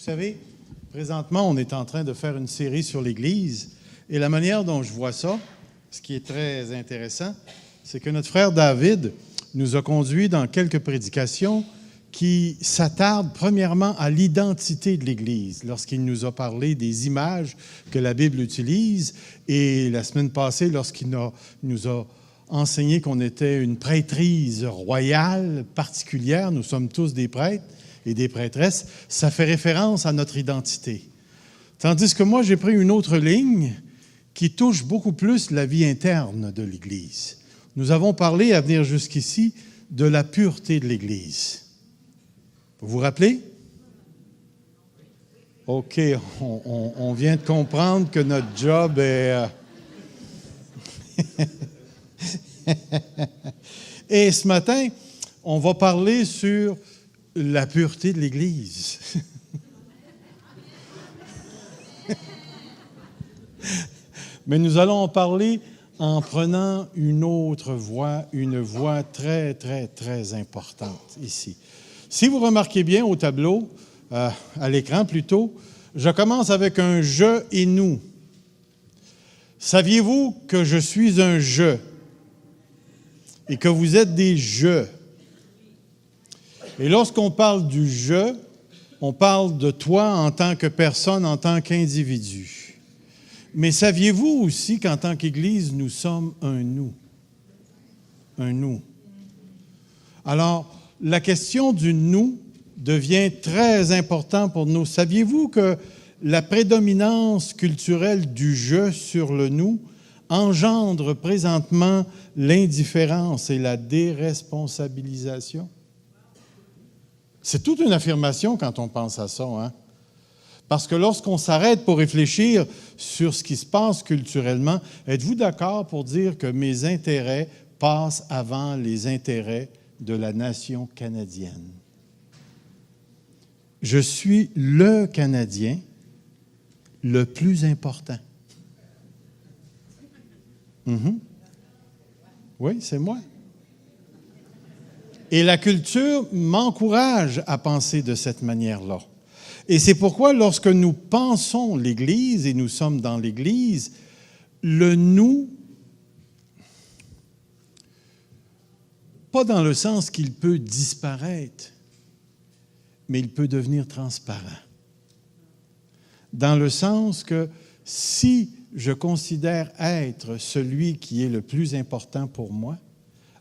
savez, présentement, on est en train de faire une série sur l'Église. Et la manière dont je vois ça, ce qui est très intéressant, c'est que notre frère David nous a conduits dans quelques prédications qui s'attardent premièrement à l'identité de l'Église, lorsqu'il nous a parlé des images que la Bible utilise. Et la semaine passée, lorsqu'il nous a enseigné qu'on était une prêtrise royale particulière, nous sommes tous des prêtres et des prêtresses, ça fait référence à notre identité. Tandis que moi, j'ai pris une autre ligne qui touche beaucoup plus la vie interne de l'Église. Nous avons parlé, à venir jusqu'ici, de la pureté de l'Église. Vous vous rappelez? OK, on vient de comprendre que notre job est... Et ce matin, on va parler sur la pureté de l'Église. Mais nous allons en parler en prenant une autre voie, une voie très, très, très importante ici. Si vous remarquez bien au tableau, à l'écran plutôt, je commence avec un « je » et « nous ». Saviez-vous que je suis un « je » et que vous êtes des « je ». Et lorsqu'on parle du « je », on parle de toi en tant que personne, en tant qu'individu. Mais saviez-vous aussi qu'en tant qu'Église, nous sommes un « nous ». Un « nous ». Alors, la question du « nous » devient très importante pour nous. Saviez-vous que la prédominance culturelle du « je » sur le « nous » engendre présentement l'indifférence et la déresponsabilisation? C'est toute une affirmation quand on pense à ça, hein? Parce que lorsqu'on s'arrête pour réfléchir sur ce qui se passe culturellement, êtes-vous d'accord pour dire que mes intérêts passent avant les intérêts de la nation canadienne? Je suis le Canadien le plus important. Oui, c'est moi. Et la culture m'encourage à penser de cette manière-là. Et c'est pourquoi, lorsque nous pensons l'Église, et nous sommes dans l'Église, le « nous », pas dans le sens qu'il peut disparaître, mais il peut devenir transparent. Dans le sens que si je considère être celui qui est le plus important pour moi,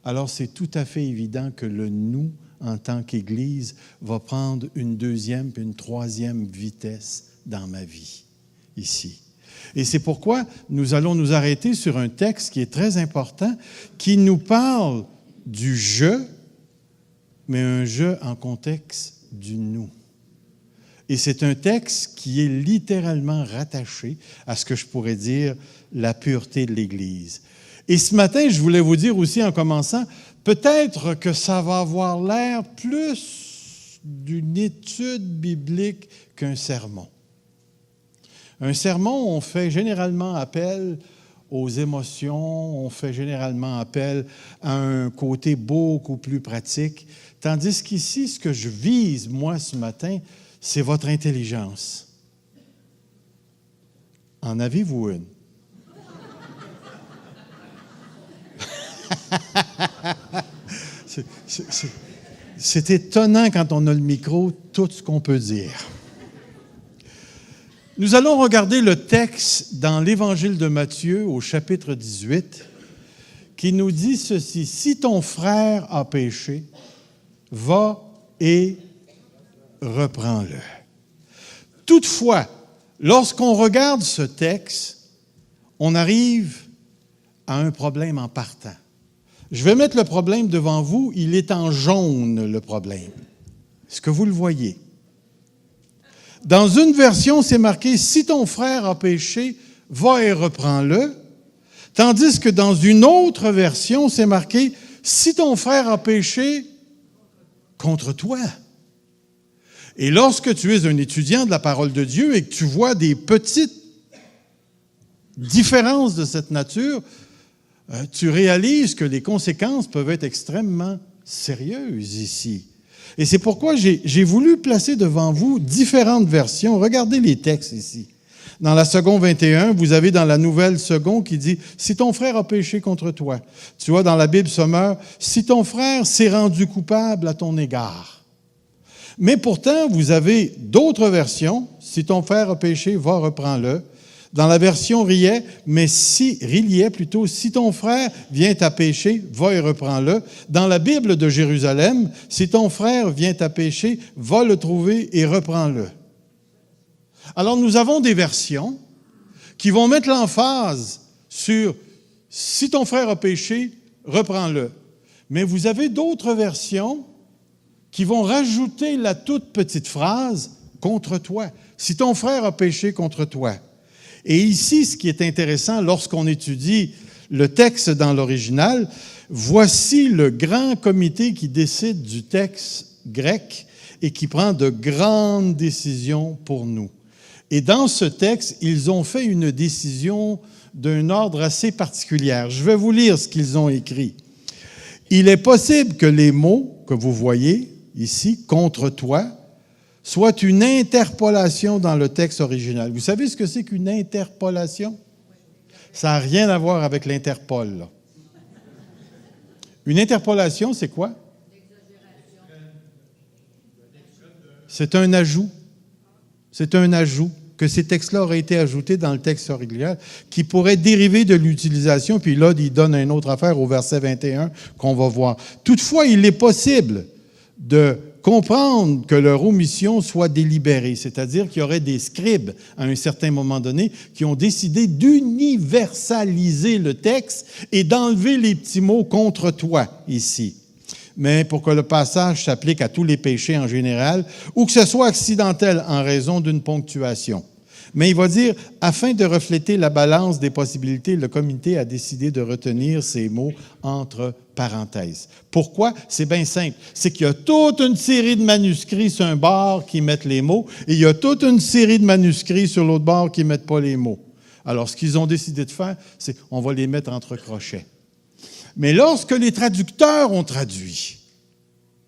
alors c'est tout à fait évident que le « nous », en tant qu'Église, va prendre une deuxième puis une troisième vitesse dans ma vie, ici. Et c'est pourquoi nous allons nous arrêter sur un texte qui est très important, qui nous parle du « je », mais un « je » en contexte du « nous ». Et c'est un texte qui est littéralement rattaché à ce que je pourrais dire la pureté de l'Église. Et ce matin, je voulais vous dire aussi en commençant, peut-être que ça va avoir l'air plus d'une étude biblique qu'un sermon. Un sermon, on fait généralement appel aux émotions, on fait généralement appel à un côté beaucoup plus pratique, tandis qu'ici, ce que je vise, moi, ce matin, c'est votre intelligence. En avez-vous une? C'est étonnant quand on a le micro, tout ce qu'on peut dire. Nous allons regarder le texte dans l'Évangile de Matthieu au chapitre 18 qui nous dit ceci: « Si ton frère a péché, va et reprends-le. » Toutefois, lorsqu'on regarde ce texte, on arrive à un problème en partant. Je vais mettre le problème devant vous. Il est en jaune, le problème. Est-ce que vous le voyez? Dans une version, c'est marqué « Si ton frère a péché, va et reprends-le ». Tandis que dans une autre version, c'est marqué « Si ton frère a péché, contre toi ». Et lorsque tu es un étudiant de la parole de Dieu et que tu vois des petites différences de cette nature, tu réalises que les conséquences peuvent être extrêmement sérieuses ici. Et c'est pourquoi j'ai voulu placer devant vous différentes versions. Regardez les textes ici. Dans la seconde 21, vous avez dans la nouvelle seconde qui dit « Si ton frère a péché contre toi ». Tu vois, dans la Bible Sommeur, « Si ton frère s'est rendu coupable à ton égard ». Mais pourtant, vous avez d'autres versions. « Si ton frère a péché, va, reprends-le ». Dans la version Rilliet, plutôt, « Si ton frère vient à pécher, va et reprends-le ». Dans la Bible de Jérusalem, « Si ton frère vient à pécher, va le trouver et reprends-le ». Alors, nous avons des versions qui vont mettre l'emphase sur « Si ton frère a péché, reprends-le ». Mais vous avez d'autres versions qui vont rajouter la toute petite phrase « contre toi ». « Si ton frère a péché contre toi ». Et ici, ce qui est intéressant, lorsqu'on étudie le texte dans l'original, voici le grand comité qui décide du texte grec et qui prend de grandes décisions pour nous. Et dans ce texte, ils ont fait une décision d'un ordre assez particulier. Je vais vous lire ce qu'ils ont écrit. « Il est possible que les mots que vous voyez ici, contre toi, soient une interpolation dans le texte original. » Vous savez ce que c'est qu'une interpolation? Ça n'a rien à voir avec l'Interpol, là. Une interpolation, c'est quoi? C'est un ajout. C'est un ajout, que ces textes-là auraient été ajoutés dans le texte original, qui pourrait dériver de l'utilisation, puis là, il donne une autre affaire au verset 21 qu'on va voir. Toutefois, il est possible de comprendre que leur omission soit délibérée, c'est-à-dire qu'il y aurait des scribes, à un certain moment donné, qui ont décidé d'universaliser le texte et d'enlever les petits mots « contre toi » ici. Mais pour que le passage s'applique à tous les péchés en général, ou que ce soit accidentel en raison d'une ponctuation. Mais il va dire, afin de refléter la balance des possibilités, le comité a décidé de retenir ces mots entre parenthèses. Pourquoi? C'est bien simple. C'est qu'il y a toute une série de manuscrits sur un bord qui mettent les mots, et il y a toute une série de manuscrits sur l'autre bord qui ne mettent pas les mots. Alors, ce qu'ils ont décidé de faire, c'est qu'on va les mettre entre crochets. Mais lorsque les traducteurs ont traduit,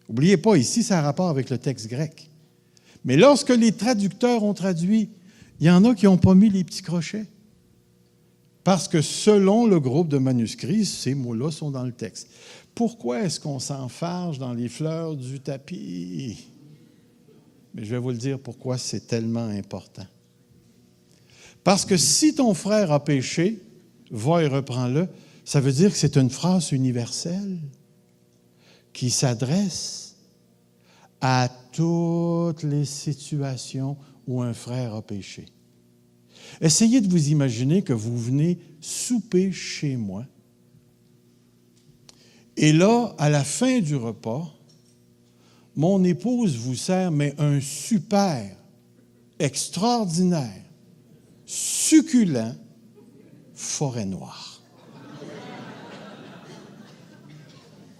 n'oubliez pas, ici, ça a rapport avec le texte grec, mais lorsque les traducteurs ont traduit, il y en a qui n'ont pas mis les petits crochets. Parce que selon le groupe de manuscrits, ces mots-là sont dans le texte. Pourquoi est-ce qu'on s'enfarge dans les fleurs du tapis? Mais je vais vous le dire pourquoi c'est tellement important. Parce que si ton frère a péché, va et reprends-le, ça veut dire que c'est une phrase universelle qui s'adresse à toutes les situations où un frère a péché. Essayez de vous imaginer que vous venez souper chez moi. Et là, à la fin du repas, mon épouse vous sert mais un super, extraordinaire, succulent forêt noire.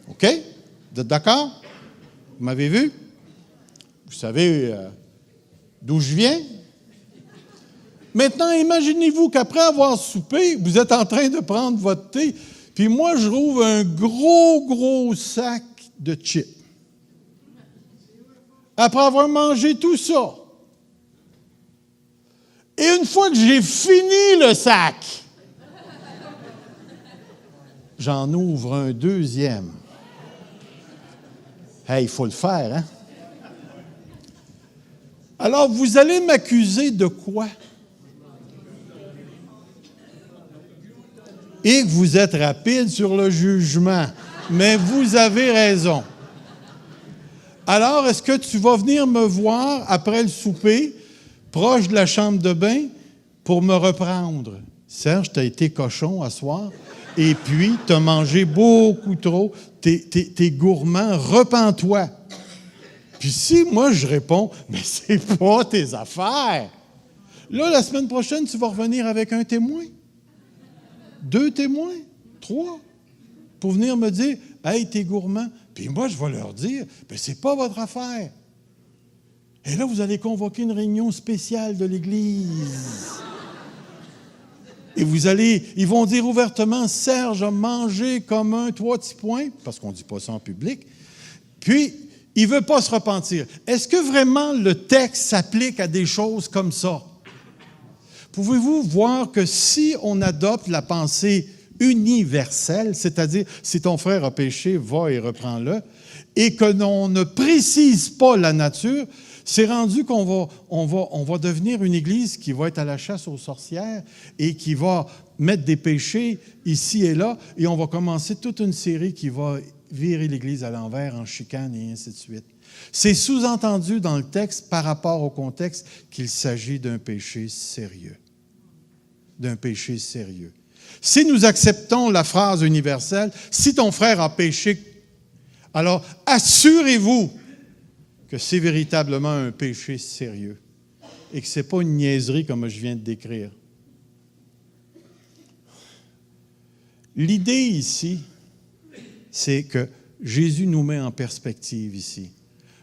OK? Vous êtes d'accord? Vous m'avez vu? Vous savez d'où je viens? Maintenant, imaginez-vous qu'après avoir soupé, vous êtes en train de prendre votre thé, puis moi, je rouvre un gros sac de chips. Après avoir mangé tout ça. Et une fois que j'ai fini le sac, j'en ouvre un deuxième. Hey, il faut le faire, hein? Alors, vous allez m'accuser de quoi? Et que vous êtes rapide sur le jugement. Mais vous avez raison. Alors, est-ce que tu vas venir me voir après le souper, proche de la chambre de bain, pour me reprendre? Serge, tu as été cochon à soir, et puis tu as mangé beaucoup trop, t'es gourmand, repens-toi. Puis si moi je réponds, mais c'est pas tes affaires. Là, la semaine prochaine, tu vas revenir avec un témoin. 2 témoins, 3, pour venir me dire, « Hey, t'es gourmand. » Puis moi, je vais leur dire, « Ben, c'est pas votre affaire. » Et là, vous allez convoquer une réunion spéciale de l'Église. Et ils vont dire ouvertement, « Serge a mangé comme un 3 petits points, parce qu'on ne dit pas ça en public. » Puis, il ne veut pas se repentir. Est-ce que vraiment le texte s'applique à des choses comme ça? Pouvez-vous voir que si on adopte la pensée universelle, c'est-à-dire si ton frère a péché, va et reprends-le, et que l'on ne précise pas la nature, c'est rendu qu'on va devenir une Église qui va être à la chasse aux sorcières et qui va mettre des péchés ici et là, et on va commencer toute une série qui va virer l'Église à l'envers en chicane et ainsi de suite. C'est sous-entendu dans le texte par rapport au contexte qu'il s'agit d'un péché sérieux. D'un péché sérieux. Si nous acceptons la phrase universelle, si ton frère a péché, alors assurez-vous que c'est véritablement un péché sérieux et que ce n'est pas une niaiserie comme je viens de décrire. L'idée ici, c'est que Jésus nous met en perspective ici.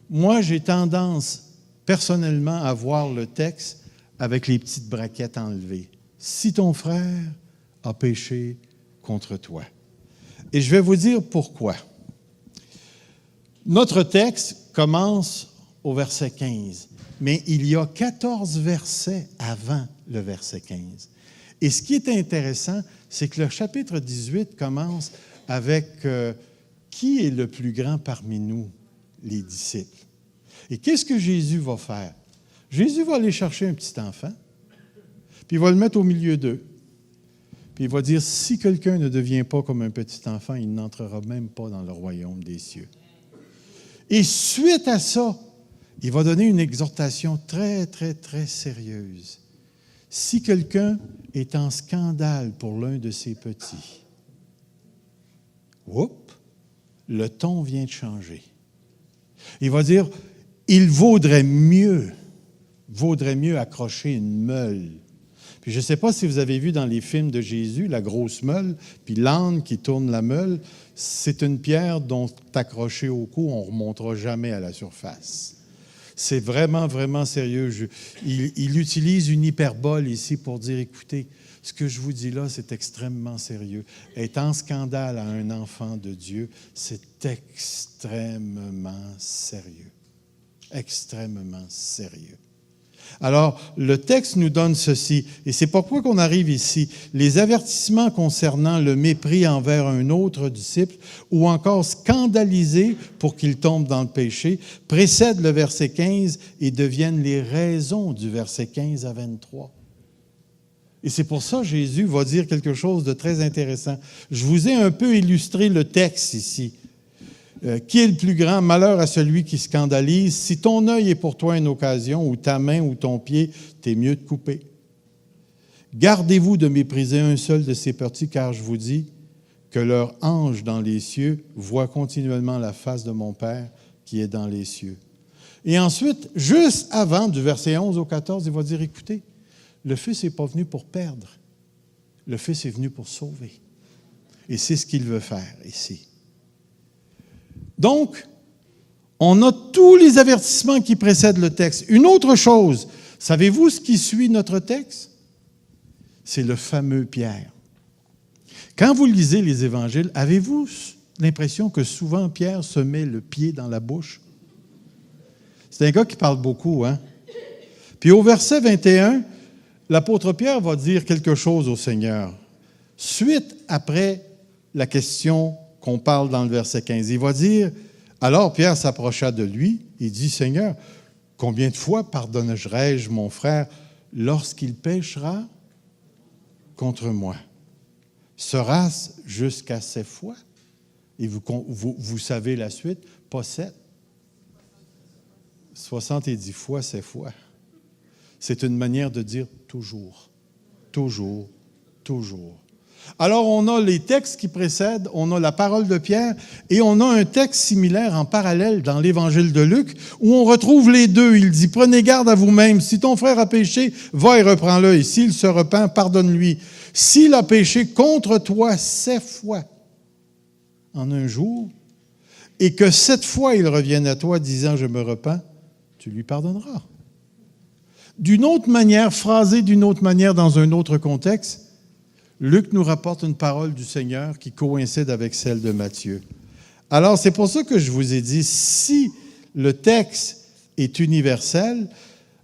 Moi, j'ai tendance personnellement à voir le texte avec les petites braquettes enlevées. Si ton frère a péché contre toi. Et je vais vous dire pourquoi. Notre texte commence au verset 15, mais il y a 14 versets avant le verset 15. Et ce qui est intéressant, c'est que le chapitre 18 commence avec qui est le plus grand parmi nous, les disciples. Et qu'est-ce que Jésus va faire? Jésus va aller chercher un petit enfant, puis il va le mettre au milieu d'eux. Puis il va dire, si quelqu'un ne devient pas comme un petit enfant, il n'entrera même pas dans le royaume des cieux. Et suite à ça, il va donner une exhortation très, très, très sérieuse. Si quelqu'un est en scandale pour l'un de ses petits, le ton vient de changer. Il va dire, il vaudrait mieux accrocher une meule. Puis je ne sais pas si vous avez vu dans les films de Jésus, la grosse meule, puis l'âne qui tourne la meule, c'est une pierre dont accrochée au cou, on ne remontera jamais à la surface. C'est vraiment, vraiment sérieux. Il utilise une hyperbole ici pour dire, écoutez, ce que je vous dis là, c'est extrêmement sérieux. Être en scandale à un enfant de Dieu, c'est extrêmement sérieux. Extrêmement sérieux. Alors, le texte nous donne ceci, et c'est pourquoi qu'on arrive ici. Les avertissements concernant le mépris envers un autre disciple ou encore scandalisé pour qu'il tombe dans le péché précèdent le verset 15 et deviennent les raisons du verset 15 à 23. Et c'est pour ça que Jésus va dire quelque chose de très intéressant. Je vous ai un peu illustré le texte ici. Qui est le plus grand? Malheur à celui qui scandalise. Si ton œil est pour toi une occasion, ou ta main ou ton pied, t'es mieux de couper. Gardez-vous de mépriser un seul de ces petits, car je vous dis que leur ange dans les cieux voit continuellement la face de mon Père qui est dans les cieux. Et ensuite, juste avant, du verset 11 au 14, il va dire, écoutez, le Fils n'est pas venu pour perdre. Le Fils est venu pour sauver. Et c'est ce qu'il veut faire ici. Donc, on a tous les avertissements qui précèdent le texte. Une autre chose, savez-vous ce qui suit notre texte? C'est le fameux Pierre. Quand vous lisez les évangiles, avez-vous l'impression que souvent Pierre se met le pied dans la bouche? C'est un gars qui parle beaucoup, hein? Puis au verset 21, l'apôtre Pierre va dire quelque chose au Seigneur. Suite après la question qu'on parle dans le verset 15. Il va dire, alors Pierre s'approcha de lui, il dit, Seigneur, combien de fois pardonnerai-je mon frère lorsqu'il péchera contre moi? Sera-ce jusqu'à 7 fois? Et vous savez la suite, pas 7. 70 fois, 7 fois. C'est une manière de dire toujours, toujours, toujours. Alors, on a les textes qui précèdent, on a la parole de Pierre, et on a un texte similaire en parallèle dans l'Évangile de Luc, où on retrouve les deux. Il dit, prenez garde à vous-même. Si ton frère a péché, va et reprends-le. Et s'il se repent, pardonne-lui. S'il a péché contre toi 7 fois en un jour, et que 7 fois il revienne à toi disant, je me repens, tu lui pardonneras. D'une autre manière, phrasé d'une autre manière dans un autre contexte, Luc nous rapporte une parole du Seigneur qui coïncide avec celle de Matthieu. Alors, c'est pour ça que je vous ai dit, si le texte est universel,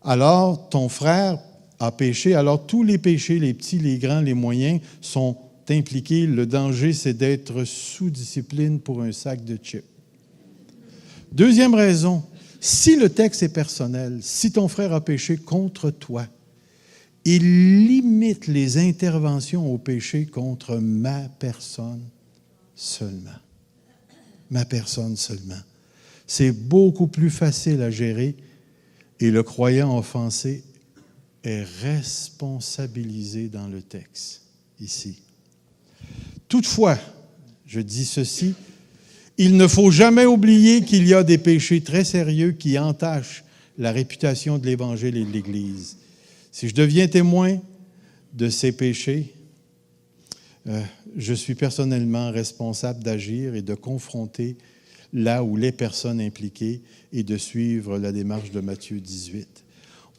alors ton frère a péché, alors tous les péchés, les petits, les grands, les moyens, sont impliqués. Le danger, c'est d'être sous discipline pour un sac de chips. Deuxième raison, si le texte est personnel, si ton frère a péché contre toi, il limite les interventions au péché contre ma personne seulement. Ma personne seulement. C'est beaucoup plus facile à gérer et le croyant offensé est responsabilisé dans le texte, ici. Toutefois, je dis ceci, il ne faut jamais oublier qu'il y a des péchés très sérieux qui entachent la réputation de l'Évangile et de l'Église. Si je deviens témoin de ces péchés, je suis personnellement responsable d'agir et de confronter là où les personnes impliquées et de suivre la démarche de Matthieu 18.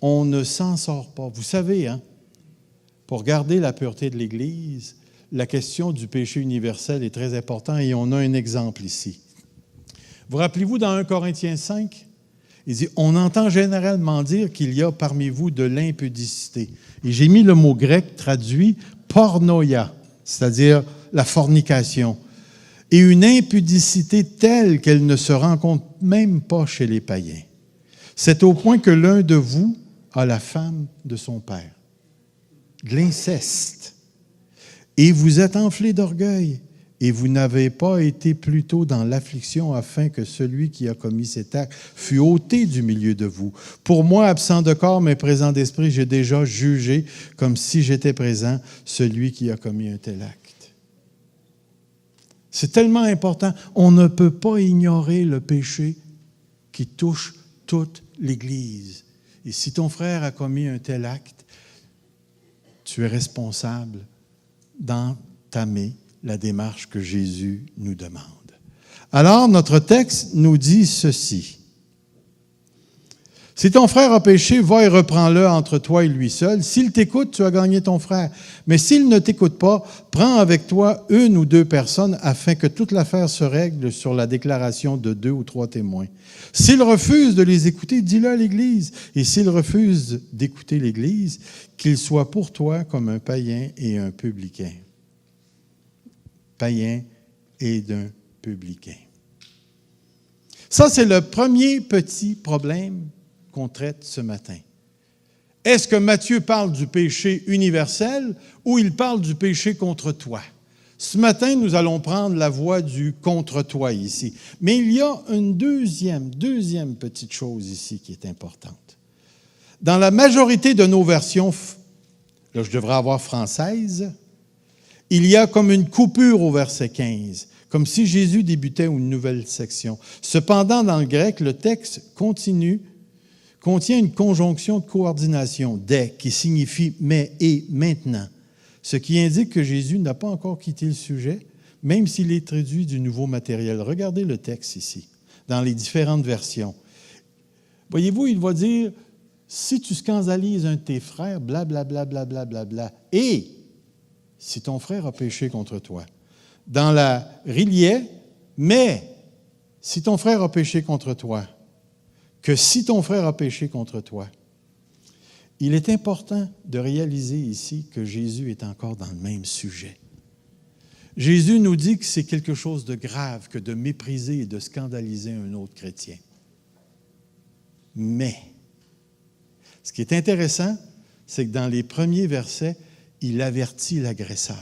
On ne s'en sort pas. Vous savez, pour garder la pureté de l'Église, la question du péché universel est très importante et on a un exemple ici. Vous rappelez-vous dans 1 Corinthiens 5? Il dit, on entend généralement dire qu'il y a parmi vous de l'impudicité. Et j'ai mis le mot grec traduit pornoia, c'est-à-dire la fornication. Et une impudicité telle qu'elle ne se rencontre même pas chez les païens. C'est au point que l'un de vous a la femme de son père. De l'inceste. Et vous êtes enflé d'orgueil. Et vous n'avez pas été plutôt dans l'affliction afin que celui qui a commis cet acte fût ôté du milieu de vous. Pour moi, absent de corps, mais présent d'esprit, j'ai déjà jugé, comme si j'étais présent, celui qui a commis un tel acte. C'est tellement important. On ne peut pas ignorer le péché qui touche toute l'Église. Et si ton frère a commis un tel acte, tu es responsable d'entamer la démarche que Jésus nous demande. Alors, notre texte nous dit ceci. Si ton frère a péché, va et reprends-le entre toi et lui seul. S'il t'écoute, tu as gagné ton frère. Mais s'il ne t'écoute pas, prends avec toi une ou deux personnes afin que toute l'affaire se règle sur la déclaration de 2 ou 3 témoins. S'il refuse de les écouter, dis-le à l'Église. Et s'il refuse d'écouter l'Église, qu'il soit pour toi comme un païen et un publicain. Païen et d'un publicain. Ça, c'est le premier petit problème qu'on traite ce matin. Est-ce que Matthieu parle du péché universel ou il parle du péché contre toi? Ce matin, nous allons prendre la voie du contre toi ici. Mais il y a une deuxième petite chose ici qui est importante. Dans la majorité de nos versions, là je devrais avoir française, il y a comme une coupure au verset 15, comme si Jésus débutait une nouvelle section. Cependant, dans le grec, le texte contient une conjonction de coordination, dès, qui signifie mais et maintenant, ce qui indique que Jésus n'a pas encore quitté le sujet, même s'il est traduit du nouveau matériel. Regardez le texte ici, dans les différentes versions. Voyez-vous, il va dire, si tu scandalises un de tes frères, blablabla, blablabla, et si ton frère a péché contre toi. Dans la Rillier, mais si ton frère a péché contre toi, que si ton frère a péché contre toi, il est important de réaliser ici que Jésus est encore dans le même sujet. Jésus nous dit que c'est quelque chose de grave que de mépriser et de scandaliser un autre chrétien. Mais, ce qui est intéressant, c'est que dans les premiers versets, il avertit l'agresseur.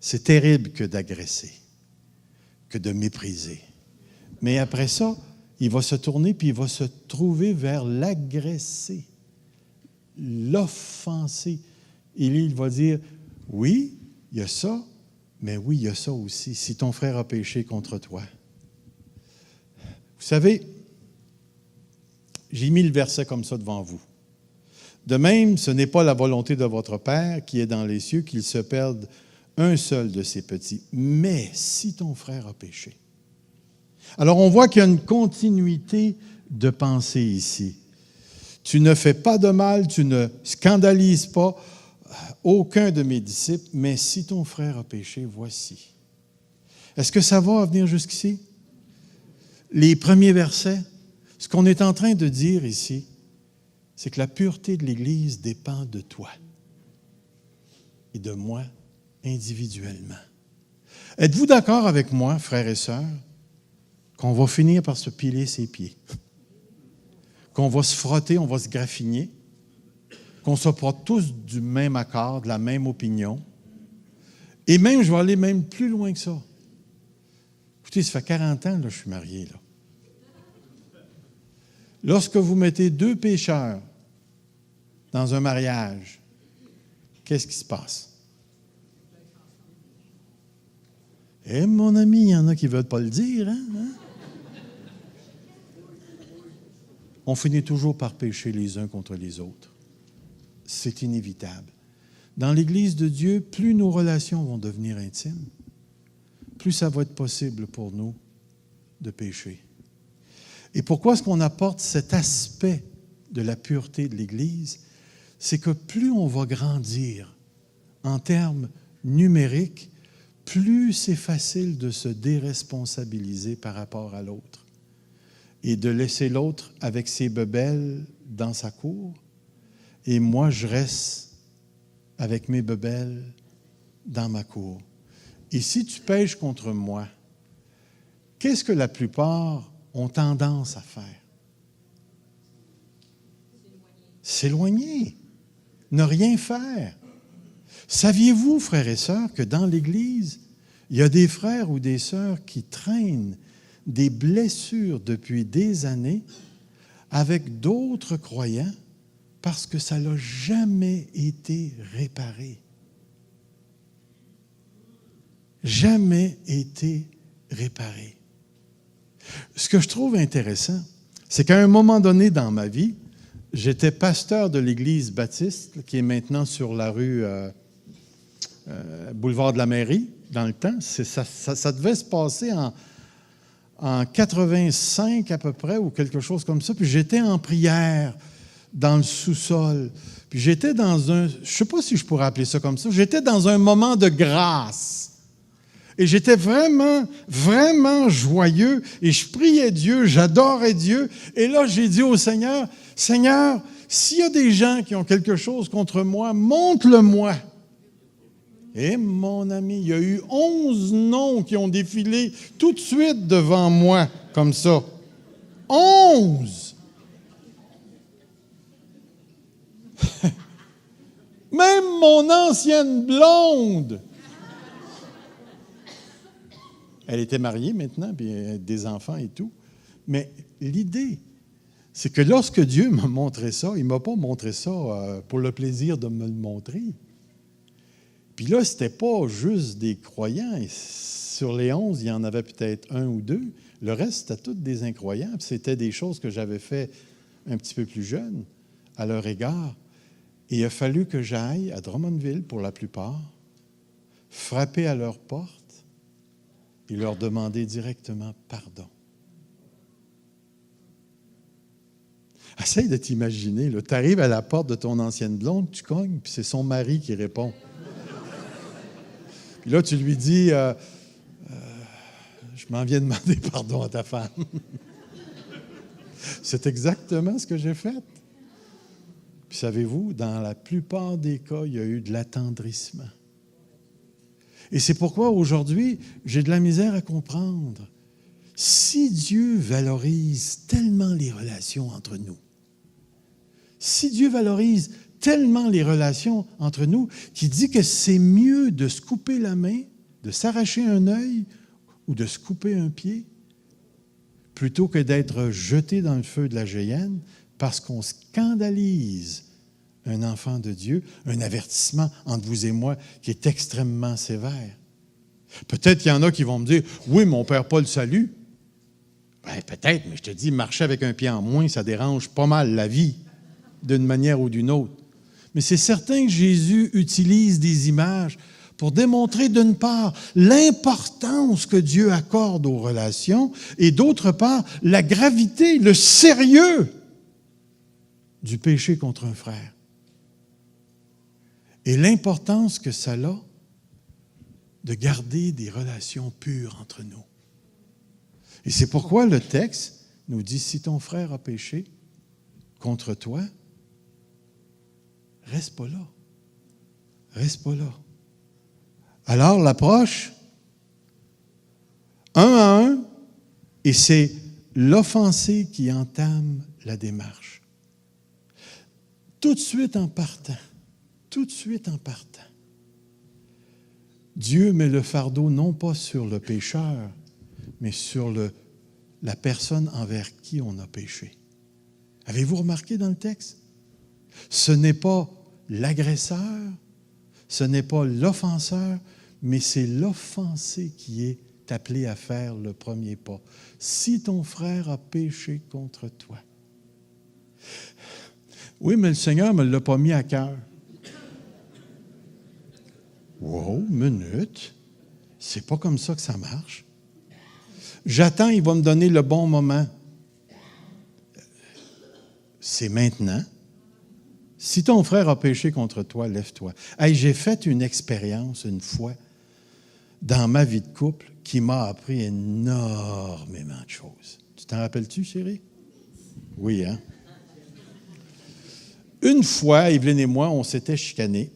C'est terrible que d'agresser, que de mépriser. Mais après ça, il va se tourner puis il va se trouver vers l'agressé, l'offensé. Et il va dire, oui, il y a ça, mais oui, il y a ça aussi, si ton frère a péché contre toi. Vous savez, j'ai mis le verset comme ça devant vous. De même, ce n'est pas la volonté de votre Père qui est dans les cieux qu'il se perde un seul de ses petits. Mais si ton frère a péché. Alors, on voit qu'il y a une continuité de pensée ici. Tu ne fais pas de mal, tu ne scandalises pas aucun de mes disciples, mais si ton frère a péché, voici. Est-ce que ça va à venir jusqu'ici? les premiers versets, ce qu'on est en train de dire ici, c'est que la pureté de l'Église dépend de toi et de moi individuellement. Êtes-vous d'accord avec moi, frères et sœurs, qu'on va finir par se piler ses pieds, qu'on va se frotter, on va se graffiner, qu'on ne sera pas tous du même accord, de la même opinion, et même, je vais aller même plus loin que ça. Écoutez, ça fait 40 ans que je suis marié, là. Lorsque vous mettez deux pécheurs dans un mariage, qu'est-ce qui se passe? Eh, mon ami, il y en a qui ne veulent pas le dire, hein? On finit toujours par pécher les uns contre les autres. C'est inévitable. Dans l'Église de Dieu, plus nos relations vont devenir intimes, plus ça va être possible pour nous de pécher. Et pourquoi est-ce qu'on apporte cet aspect de la pureté de l'Église? C'est que plus on va grandir en termes numériques, plus c'est facile de se déresponsabiliser par rapport à l'autre et de laisser l'autre avec ses bebelles dans sa cour. Et moi, je reste avec mes bebelles dans ma cour. Et si tu pèches contre moi, qu'est-ce que la plupart ont tendance à faire? S'éloigner. Ne rien faire. Saviez-vous, frères et sœurs, que dans l'Église, il y a des frères ou des sœurs qui traînent des blessures depuis des années avec d'autres croyants parce que ça n'a jamais été réparé. Jamais été réparé. Ce que je trouve intéressant, c'est qu'à un moment donné dans ma vie, j'étais pasteur de l'Église baptiste, qui est maintenant sur la rue Boulevard de la Mairie, dans le temps. Ça devait se passer en 85 à peu près, ou quelque chose comme ça. Puis j'étais en prière dans le sous-sol. Puis j'étais dans un, je ne sais pas si je pourrais appeler ça comme ça, j'étais dans un moment de grâce. Et j'étais vraiment, vraiment joyeux. Et je priais Dieu, j'adorais Dieu. Et là, j'ai dit au Seigneur, « Seigneur, s'il y a des gens qui ont quelque chose contre moi, montre-le-moi. » Et mon ami, il y a eu 11 noms qui ont défilé tout de suite devant moi, comme ça. 11! Même mon ancienne blonde! Elle était mariée maintenant, puis elle a des enfants et tout. Mais l'idée, c'est que lorsque Dieu m'a montré ça, il ne m'a pas montré ça pour le plaisir de me le montrer. Puis là, ce n'était pas juste des croyants. Et sur les 11, il y en avait peut-être un ou deux. Le reste, c'était tous des incroyants. Puis c'était des choses que j'avais fait un petit peu plus jeune à leur égard. Et il a fallu que j'aille à Drummondville, pour la plupart, frapper à leur porte et leur demander directement pardon. Essaye de t'imaginer, tu arrives à la porte de ton ancienne blonde, tu cognes, puis c'est son mari qui répond. Puis là, tu lui dis, je m'en viens demander pardon à ta femme. C'est exactement ce que j'ai fait. Puis savez-vous, dans la plupart des cas, il y a eu de l'attendrissement. Et c'est pourquoi aujourd'hui, j'ai de la misère à comprendre. Si Dieu valorise tellement les relations entre nous, si Dieu valorise tellement les relations entre nous, qu'il dit que c'est mieux de se couper la main, de s'arracher un œil ou de se couper un pied, plutôt que d'être jeté dans le feu de la géhenne parce qu'on scandalise un enfant de Dieu, un avertissement entre vous et moi qui est extrêmement sévère. Peut-être qu'il y en a qui vont me dire « Oui, mais on ne perd pas le salut. » Ben, peut-être, mais je te dis, marcher avec un pied en moins, ça dérange pas mal la vie, d'une manière ou d'une autre. Mais c'est certain que Jésus utilise des images pour démontrer, d'une part, l'importance que Dieu accorde aux relations et, d'autre part, la gravité, le sérieux du péché contre un frère. Et l'importance que ça a de garder des relations pures entre nous. Et c'est pourquoi le texte nous dit, si ton frère a péché contre toi, reste pas là. Reste pas là. Alors, l'approche, un à un, et c'est l'offensé qui entame la démarche. Tout de suite en partant, Dieu met le fardeau non pas sur le pécheur, mais sur la personne envers qui on a péché. Avez-vous remarqué dans le texte? Ce n'est pas l'agresseur, ce n'est pas l'offenseur, mais c'est l'offensé qui est appelé à faire le premier pas. Si ton frère a péché contre toi. Oui, mais le Seigneur ne me l'a pas mis à cœur. Wow, minute. C'est pas comme ça que ça marche. J'attends, il va me donner le bon moment. C'est maintenant. Si ton frère a péché contre toi, lève-toi. Hey, j'ai fait une expérience une fois dans ma vie de couple qui m'a appris énormément de choses. Tu t'en rappelles-tu, chérie? Oui, hein? Une fois, Evelyne et moi, on s'était chicanés.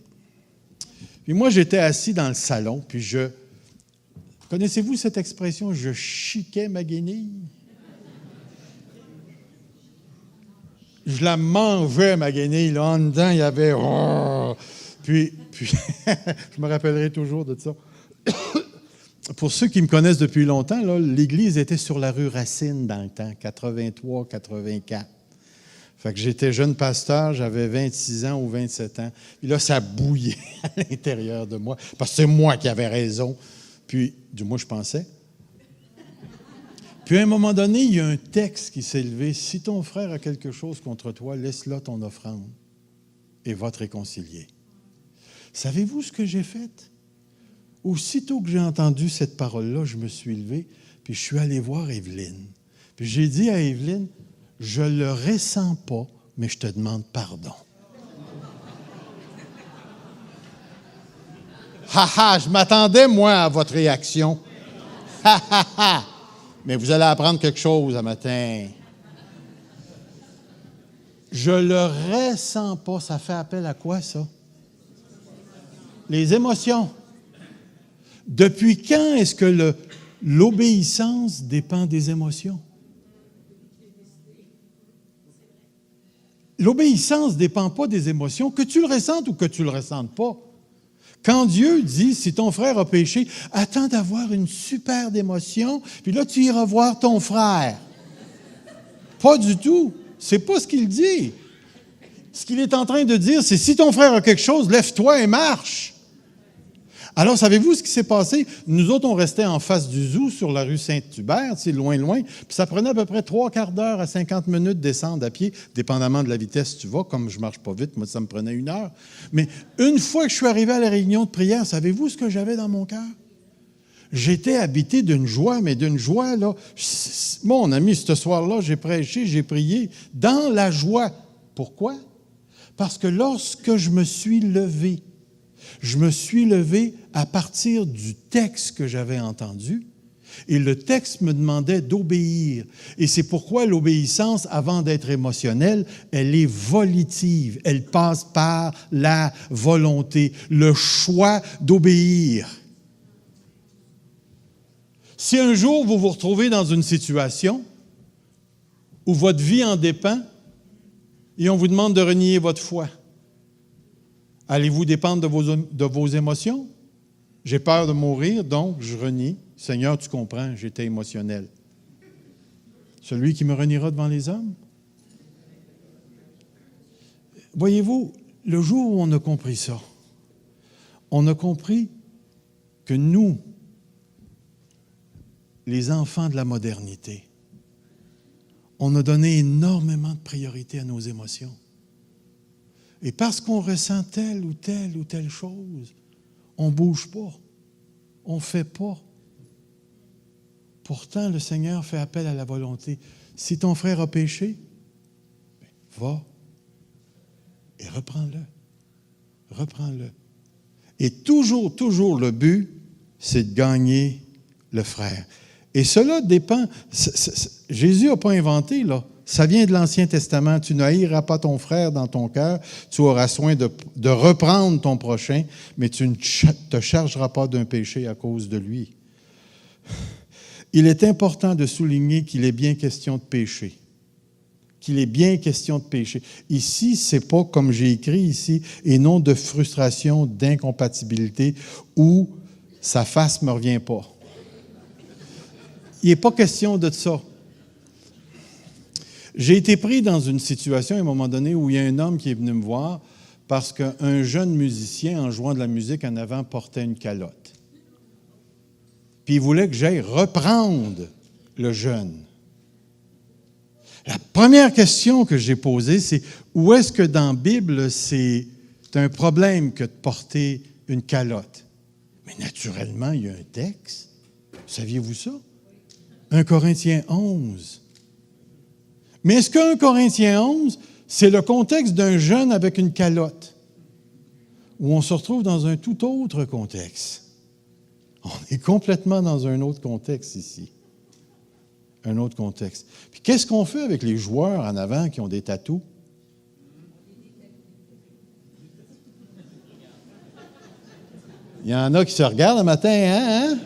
Puis moi, j'étais assis dans le salon, puis connaissez-vous cette expression, je chiquais ma guenille? Je la mangeais, ma guenille. Là, en dedans, il y avait... Puis je me rappellerai toujours de ça. Pour ceux qui me connaissent depuis longtemps, là, l'église était sur la rue Racine dans le temps, 83-84. Fait que j'étais jeune pasteur, j'avais 26 ans ou 27 ans. Puis là, ça bouillait à l'intérieur de moi, parce que c'est moi qui avais raison. Puis, du moins, je pensais. Puis, à un moment donné, il y a un texte qui s'est levé. « Si ton frère a quelque chose contre toi, laisse là ton offrande et va te réconcilier. » Savez-vous ce que j'ai fait? Aussitôt que j'ai entendu cette parole-là, je me suis levé, puis je suis allé voir Evelyne. Puis j'ai dit à Evelyne, « Je ne le ressens pas, mais je te demande pardon. » Ha ha, je m'attendais, moi, à votre réaction. Ha ha ha! Mais vous allez apprendre quelque chose ce matin. Je le ressens pas. Ça fait appel à quoi, ça? Les émotions. Depuis quand est-ce que l'obéissance dépend des émotions? L'obéissance ne dépend pas des émotions, que tu le ressentes ou que tu ne le ressentes pas. Quand Dieu dit, si ton frère a péché, attends d'avoir une super émotion, puis là, tu iras voir ton frère. Pas du tout. C'est pas ce qu'il dit. Ce qu'il est en train de dire, c'est si ton frère a quelque chose, lève-toi et marche. Alors, savez-vous ce qui s'est passé? Nous autres, on restait en face du zoo sur la rue Saint-Hubert, c'est loin, puis ça prenait à peu près 3/4 d'heure à 50 minutes de descendre à pied, dépendamment de la vitesse que tu vas. Comme je ne marche pas vite, moi, ça me prenait 1 heure. Mais une fois que je suis arrivé à la réunion de prière, savez-vous ce que j'avais dans mon cœur? J'étais habité d'une joie, mais d'une joie, là. Mon ami, ce soir-là, j'ai prêché, j'ai prié dans la joie. Pourquoi? Parce que lorsque je me suis levé à partir du texte que j'avais entendu, et le texte me demandait d'obéir. Et c'est pourquoi l'obéissance, avant d'être émotionnelle, elle est volitive. Elle passe par la volonté, le choix d'obéir. Si un jour vous vous retrouvez dans une situation où votre vie en dépend et on vous demande de renier votre foi, allez-vous dépendre de vos émotions? J'ai peur de mourir, donc je renie. Seigneur, tu comprends, j'étais émotionnel. Celui qui me reniera devant les hommes? Voyez-vous, le jour où on a compris ça, on a compris que nous, les enfants de la modernité, on a donné énormément de priorité à nos émotions. Et parce qu'on ressent telle ou telle chose, on ne bouge pas, on ne fait pas. Pourtant, le Seigneur fait appel à la volonté. Si ton frère a péché, va et reprends-le. Reprends-le. Et toujours, le but, c'est de gagner le frère. Et cela dépend. Jésus n'a pas inventé, là. Ça vient de l'Ancien Testament. Tu n'haïras pas ton frère dans ton cœur. Tu auras soin de reprendre ton prochain, mais tu ne te chargeras pas d'un péché à cause de lui. Il est important de souligner qu'il est bien question de péché. Qu'il est bien question de péché. Ici, ce n'est pas comme j'ai écrit ici, et non de frustration, d'incompatibilité, où sa face ne me revient pas. Il n'est pas question de ça. J'ai été pris dans une situation à un moment donné où il y a un homme qui est venu me voir parce qu'un jeune musicien, en jouant de la musique en avant, portait une calotte. Puis il voulait que j'aille reprendre le jeune. La première question que j'ai posée, c'est où est-ce que dans la Bible, c'est un problème que de porter une calotte? Mais naturellement, il y a un texte. Saviez-vous ça? 1 Corinthiens 11. Mais est-ce que 1 Corinthiens 11, c'est le contexte d'un jeune avec une calotte? Où on se retrouve dans un tout autre contexte. On est complètement dans un autre contexte ici. Un autre contexte. Puis qu'est-ce qu'on fait avec les joueurs en avant qui ont des tatous? Il y en a qui se regardent le matin, hein?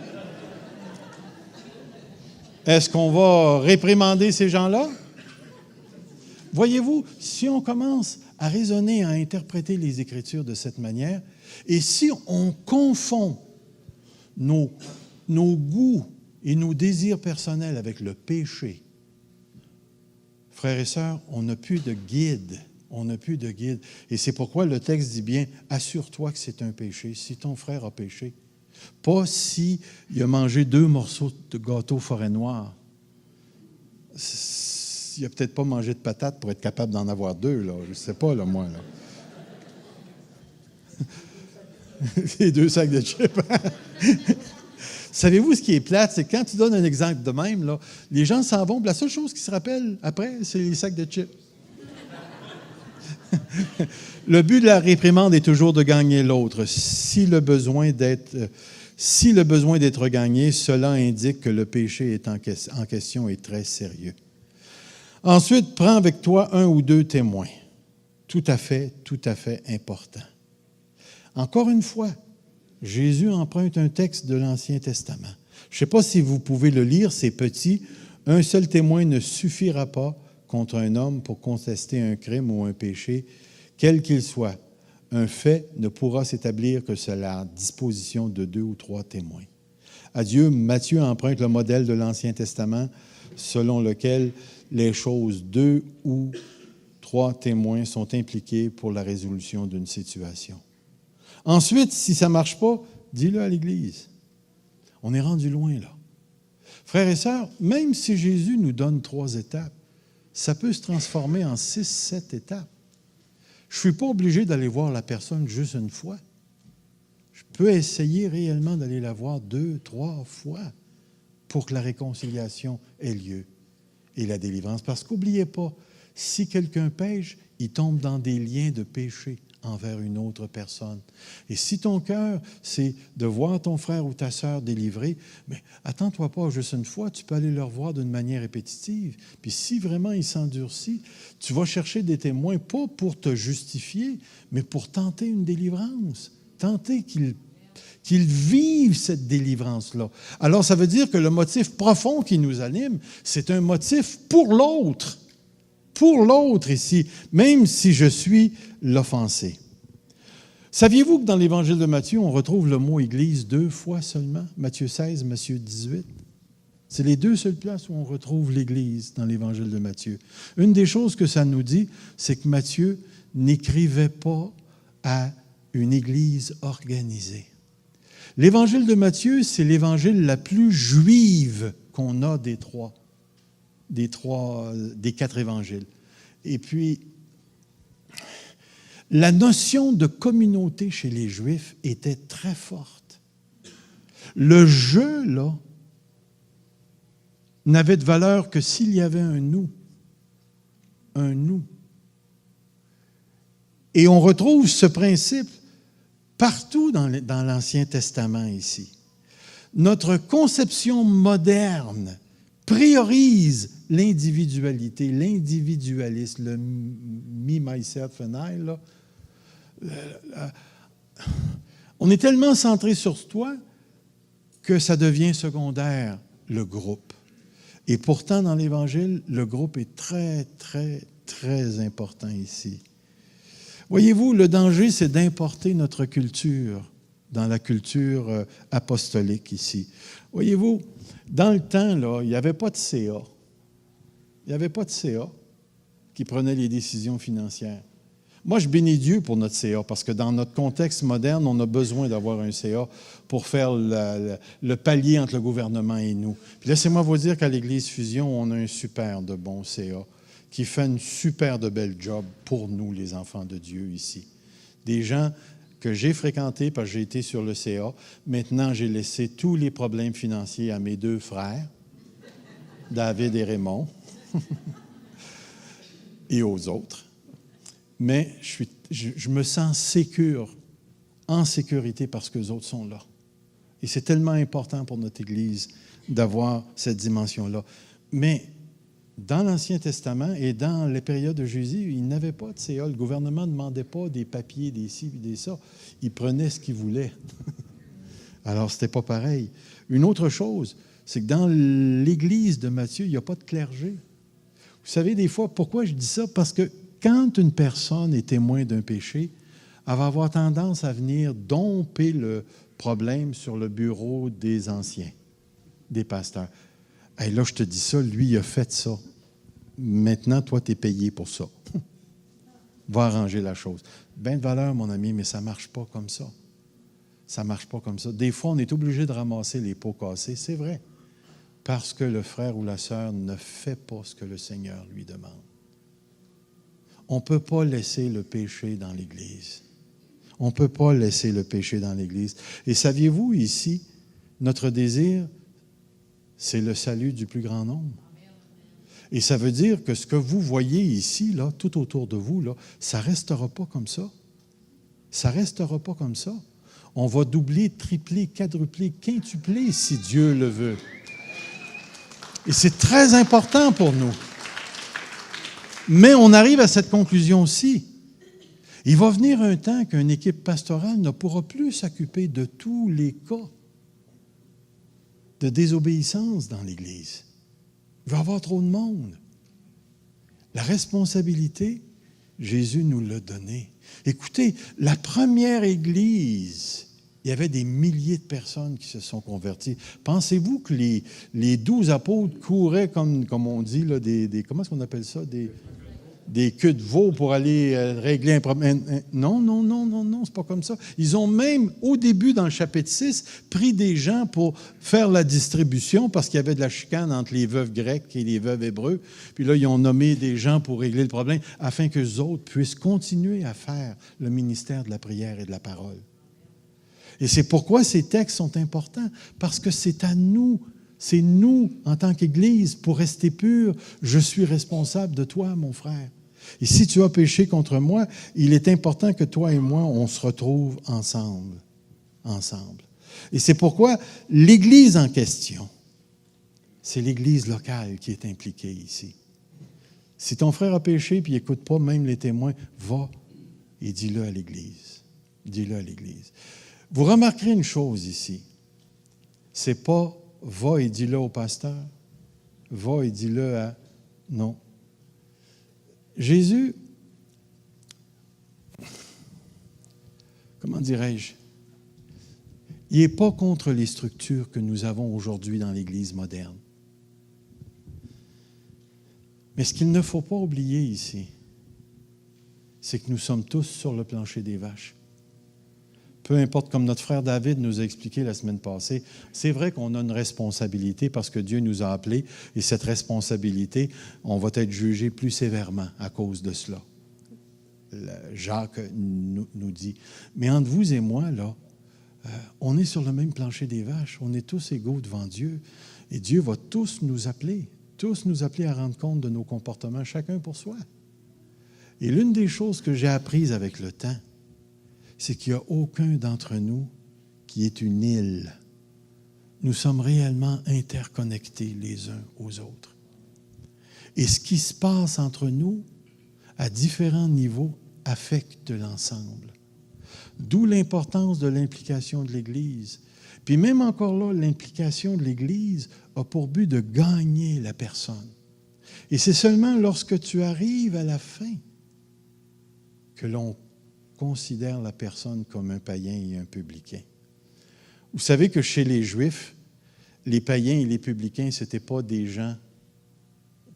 Est-ce qu'on va réprimander ces gens-là? Voyez-vous, si on commence à raisonner, à interpréter les Écritures de cette manière, et si on confond nos goûts et nos désirs personnels avec le péché, frères et sœurs, on n'a plus de guide. On n'a plus de guide. Et c'est pourquoi le texte dit bien, assure-toi que c'est un péché. Si ton frère a péché, pas si il a mangé 2 morceaux de gâteau forêt noire. Il n'a peut-être pas mangé de patates pour être capable d'en avoir 2, là. Je ne sais pas, là, moi, là. Les 2 sacs de chips. Savez-vous ce qui est plate? C'est que quand tu donnes un exemple de même, là, les gens s'en vont, puis la seule chose qu'ils se rappellent après, c'est les sacs de chips. Le but de la réprimande est toujours de gagner l'autre. Si le besoin d'être gagné, cela indique que le péché est en question est très sérieux. Ensuite, prends avec toi 1 ou 2 témoins. Tout à fait important. Encore une fois, Jésus emprunte un texte de l'Ancien Testament. Je ne sais pas si vous pouvez le lire, c'est petit. Un seul témoin ne suffira pas contre un homme pour contester un crime ou un péché, quel qu'il soit. Un fait ne pourra s'établir que sur la disposition de 2 ou 3 témoins. Adieu, Matthieu emprunte le modèle de l'Ancien Testament selon lequel les choses, 2 ou 3 témoins sont impliqués pour la résolution d'une situation. Ensuite, si ça ne marche pas, dis-le à l'Église. On est rendu loin, là. Frères et sœurs, même si Jésus nous donne 3 étapes, ça peut se transformer en 6, 7 étapes. Je ne suis pas obligé d'aller voir la personne juste une fois. Je peux essayer réellement d'aller la voir 2, 3 fois pour que la réconciliation ait lieu et la délivrance. Parce qu'oubliez pas, si quelqu'un pêche, il tombe dans des liens de péché envers une autre personne. Et si ton cœur, c'est de voir ton frère ou ta sœur délivré, mais attends-toi pas juste une fois, tu peux aller le revoir d'une manière répétitive. Puis si vraiment il s'endurcit, tu vas chercher des témoins, pas pour te justifier, mais pour tenter une délivrance. Tenter qu'ils vivent cette délivrance-là. Alors, ça veut dire que le motif profond qui nous anime, c'est un motif pour l'autre. Pour l'autre ici, même si je suis l'offensé. Saviez-vous que dans l'Évangile de Matthieu, on retrouve le mot « Église » 2 fois seulement? Matthieu 16, Matthieu 18. C'est les 2 seules places où on retrouve l'Église dans l'Évangile de Matthieu. Une des choses que ça nous dit, c'est que Matthieu n'écrivait pas à une Église organisée. L'Évangile de Matthieu, c'est l'Évangile la plus juive qu'on a des 4 évangiles. Et puis, la notion de communauté chez les Juifs était très forte. Le « je », là, n'avait de valeur que s'il y avait un « nous ». Un « nous ». Et on retrouve ce principe partout dans l'Ancien Testament ici. Notre conception moderne priorise l'individualité, l'individualisme, le me, myself and I. Là. On est tellement centré sur toi que ça devient secondaire, le groupe. Et pourtant, dans l'Évangile, le groupe est très, très, très important ici. Voyez-vous, le danger, c'est d'importer notre culture dans la culture apostolique ici. Voyez-vous, dans le temps, là, il n'y avait pas de CA. Il n'y avait pas de CA qui prenait les décisions financières. Moi, je bénis Dieu pour notre CA, parce que dans notre contexte moderne, on a besoin d'avoir un CA pour faire le palier entre le gouvernement et nous. Puis laissez-moi vous dire qu'à l'Église Fusion, on a un super de bon CA qui fait une super de belle job pour nous, les enfants de Dieu, ici. Des gens que j'ai fréquentés parce que j'ai été sur le CA. Maintenant, j'ai laissé tous les problèmes financiers à mes deux frères, David et Raymond, et aux autres. Mais je me sens en sécurité parce que les autres sont là. Et c'est tellement important pour notre Église d'avoir cette dimension-là. Mais dans l'Ancien Testament et dans les périodes de Jésus, il n'avait pas de CA. Le gouvernement ne demandait pas des papiers, des ci, des ça. Il prenait ce qu'il voulait. Alors, ce n'était pas pareil. Une autre chose, c'est que dans l'Église de Matthieu, il n'y a pas de clergé. Vous savez, des fois, pourquoi je dis ça? Parce que quand une personne est témoin d'un péché, elle va avoir tendance à venir domper le problème sur le bureau des anciens, des pasteurs. Hey, là, je te dis ça, lui, il a fait ça. Maintenant, toi, tu es payé pour ça. Va arranger la chose. Bien de valeur, mon ami, mais ça ne marche pas comme ça. Ça ne marche pas comme ça. Des fois, on est obligé de ramasser les pots cassés, c'est vrai, parce que le frère ou la sœur ne fait pas ce que le Seigneur lui demande. On ne peut pas laisser le péché dans l'Église. On ne peut pas laisser le péché dans l'Église. Et saviez-vous, ici, notre désir, c'est le salut du plus grand nombre. Et ça veut dire que ce que vous voyez ici, là, tout autour de vous, là, ça ne restera pas comme ça. Ça ne restera pas comme ça. On va doubler, tripler, quadrupler, quintupler si Dieu le veut. Et c'est très important pour nous. Mais on arrive à cette conclusion aussi. Il va venir un temps qu'une équipe pastorale ne pourra plus s'occuper de tous les cas de désobéissance dans l'Église. Il va y avoir trop de monde. La responsabilité, Jésus nous l'a donnée. Écoutez, la première Église, il y avait des milliers de personnes qui se sont converties. Pensez-vous que les 12 apôtres couraient, comme on dit, là, comment est-ce qu'on appelle ça? Des queues de veau pour aller régler un problème. Non, c'est pas comme ça. Ils ont même, au début, dans le chapitre 6, pris des gens pour faire la distribution parce qu'il y avait de la chicane entre les veuves grecques et les veuves hébreux. Puis là, ils ont nommé des gens pour régler le problème afin qu'eux autres puissent continuer à faire le ministère de la prière et de la parole. Et c'est pourquoi ces textes sont importants, parce que c'est à nous. C'est nous, en tant qu'Église, pour rester purs, je suis responsable de toi, mon frère. Et si tu as péché contre moi, il est important que toi et moi, on se retrouve ensemble. Et c'est pourquoi l'Église en question, c'est l'Église locale qui est impliquée ici. Si ton frère a péché et il n'écoute pas même les témoins, va et dis-le à l'Église. Dis-le à l'Église. Vous remarquerez une chose ici. C'est pas va et dis-le au pasteur. Va et dis-le à... Non. Jésus, comment dirais-je, il n'est pas contre les structures que nous avons aujourd'hui dans l'Église moderne. Mais ce qu'il ne faut pas oublier ici, c'est que nous sommes tous sur le plancher des vaches. Peu importe, comme notre frère David nous a expliqué la semaine passée, c'est vrai qu'on a une responsabilité parce que Dieu nous a appelés et cette responsabilité, on va être jugé plus sévèrement à cause de cela. Jacques nous dit. Mais entre vous et moi, là, on est sur le même plancher des vaches. On est tous égaux devant Dieu. Et Dieu va tous nous appeler à rendre compte de nos comportements, chacun pour soi. Et l'une des choses que j'ai apprises avec le temps, c'est qu'il n'y a aucun d'entre nous qui est une île nous sommes réellement interconnectés les uns aux autres. Et ce qui se passe entre nous, à différents niveaux, affecte l'ensemble. D'où l'importance de l'implication de l'Église. Puis même encore là, l'implication de l'Église a pour but de gagner la personne. Et c'est seulement lorsque tu arrives à la fin que l'on considère la personne comme un païen et un publicain. Vous savez que chez les Juifs, les païens et les publicains, ce n'étaient pas des gens